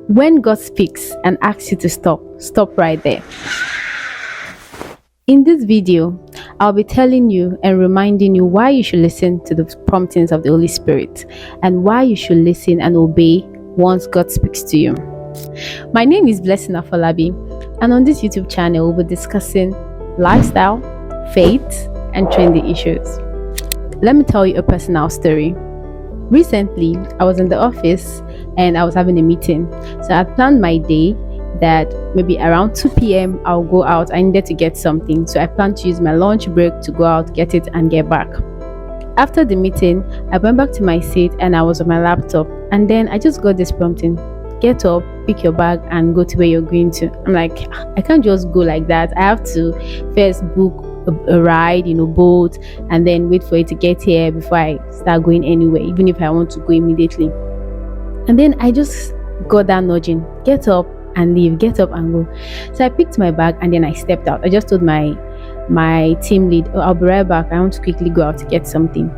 When God speaks and asks you to stop, stop right there. In this video, I'll be telling you and reminding you why you should listen to the promptings of the Holy Spirit and why you should listen and obey once God speaks to you. My name is Blessing Afolabi, and on this YouTube channel, we'll be discussing lifestyle, faith, and trendy issues. Let me tell you a personal story. Recently, I was in the office and I was having a meeting. So I planned my day that maybe around 2 p.m. I'll go out. I needed to get something. So I planned to use my lunch break to go out, get it, and get back. After the meeting, I went back to my seat and I was on my laptop. And then I just got this prompting. Get up, pick your bag, and go to where you're going to. I'm like, I can't just go like that. I have to first book a ride, boat, and then wait for it to get here before I start going anywhere, even if I want to go immediately. And then I just got that nudging, get up and leave, get up and go. So I picked my bag and then I stepped out. I just told my team lead, I'll be right back, I want to quickly go out to get something.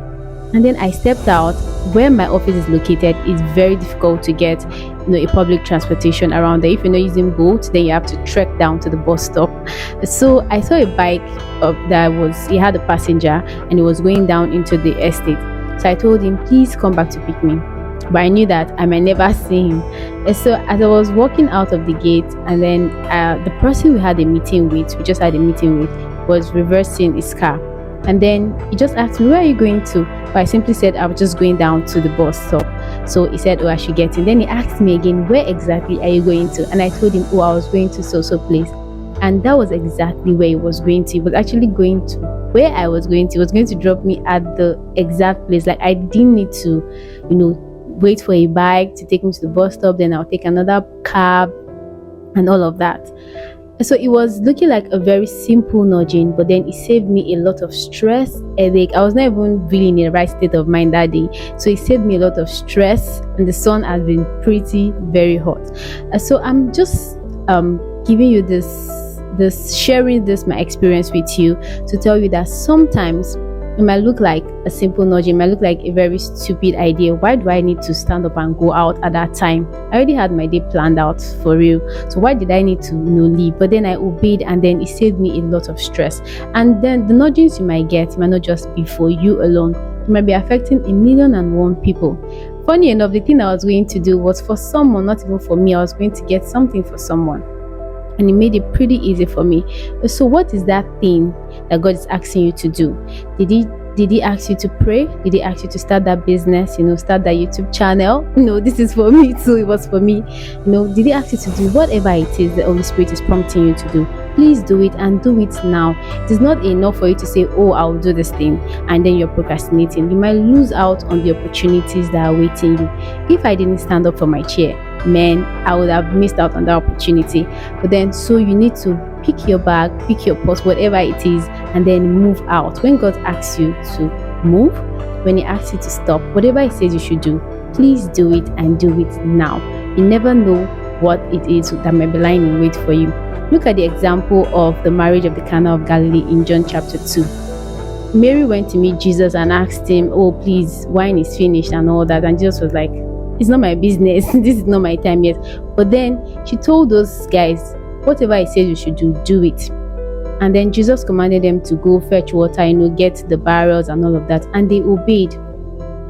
And then I stepped out. Where my office is located, it's very difficult to get a public transportation around there. If you're not using boat, then you have to trek down to the bus stop. So I saw a bike it had a passenger and it was going down into the estate. So I told him, please come back to pick me. But I knew that I might never see him. And so as I was walking out of the gate, and then the person we just had a meeting with, was reversing his car. And then he just asked me, where are you going to? But I simply said, I was just going down to the bus stop. So he said, I should get in. Then he asked me again, where exactly are you going to? And I told him, I was going to so place. And that was exactly where he was going to. He was actually going to where I was going to. He was going to drop me at the exact place. Like, I didn't need to, wait for a bike to take me to the bus stop. Then I'll take another cab and all of that. So it was looking like a very simple nudging, but then it saved me a lot of stress, headache. I was not even really in the right state of mind that day. So it saved me a lot of stress, and the sun has been pretty very hot. So I'm just giving you sharing my experience with you to tell you that sometimes it might look like a simple nudge, it might look like a very stupid idea. Why do I need to stand up and go out at that time? I already had my day planned out for real. So why did I need to leave? But then I obeyed, and then it saved me a lot of stress. And then the nudgings you might get might not just be for you alone. It might be affecting 1,000,001 people. Funny enough, the thing I was going to do was for someone, not even for me. I was going to get something for someone. And it made it pretty easy for me. So what is that thing that God is asking you to do? Did he ask you to pray? Did he ask you to start that business, start that YouTube channel? No, this is for me too. It was for me. Did he ask you to do whatever it is the Holy Spirit is prompting you to do? Please do it, and do it now. It is not enough for you to say, I'll do this thing, and then you're procrastinating. You might lose out on the opportunities that are waiting you. If I didn't stand up for my chair, man, I would have missed out on that opportunity. But then, so you need to pick your bag, pick your purse, whatever it is, and then move out. When God asks you to move, when he asks you to stop, whatever he says you should do, please do it, and do it now. You never know what it is that might be lying in wait for you. Look at the example of the marriage of the Cana of Galilee in John chapter 2. Mary went to meet Jesus and asked him, please, wine is finished and all that. And Jesus was like, it's not my business. This is not my time yet. But then she told those guys, whatever he says you should do, do it. And then Jesus commanded them to go fetch water, get the barrels and all of that. And they obeyed.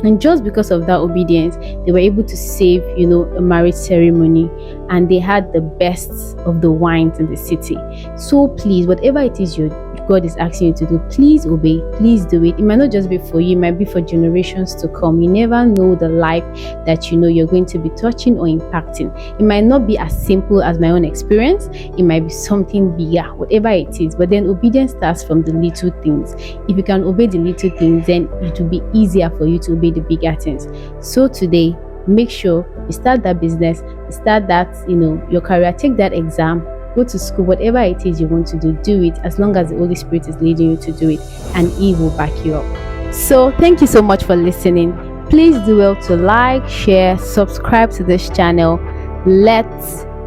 And just because of that obedience, they were able to save, a marriage ceremony, and they had the best of the wines in the city. So please, whatever it is God is asking you to do, please obey, please do it. It might not just be for you, it might be for generations to come. You never know the life that you're going to be touching or impacting. It might not be as simple as my own experience, it might be something bigger, whatever it is. But then obedience starts from the little things. If you can obey the little things, then it will be easier for you to obey the bigger things. So today, make sure you start that business, you start that, your career, take that exam, go to school, whatever it is you want to do it, as long as the Holy Spirit is leading you to do it, and he will back you up. So thank you so much for listening. Please do well to like, share, subscribe to this channel. Let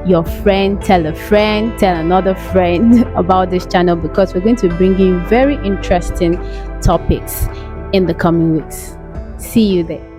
your friend tell another friend about this channel, because we're going to bring you very interesting topics in the coming weeks. See you there.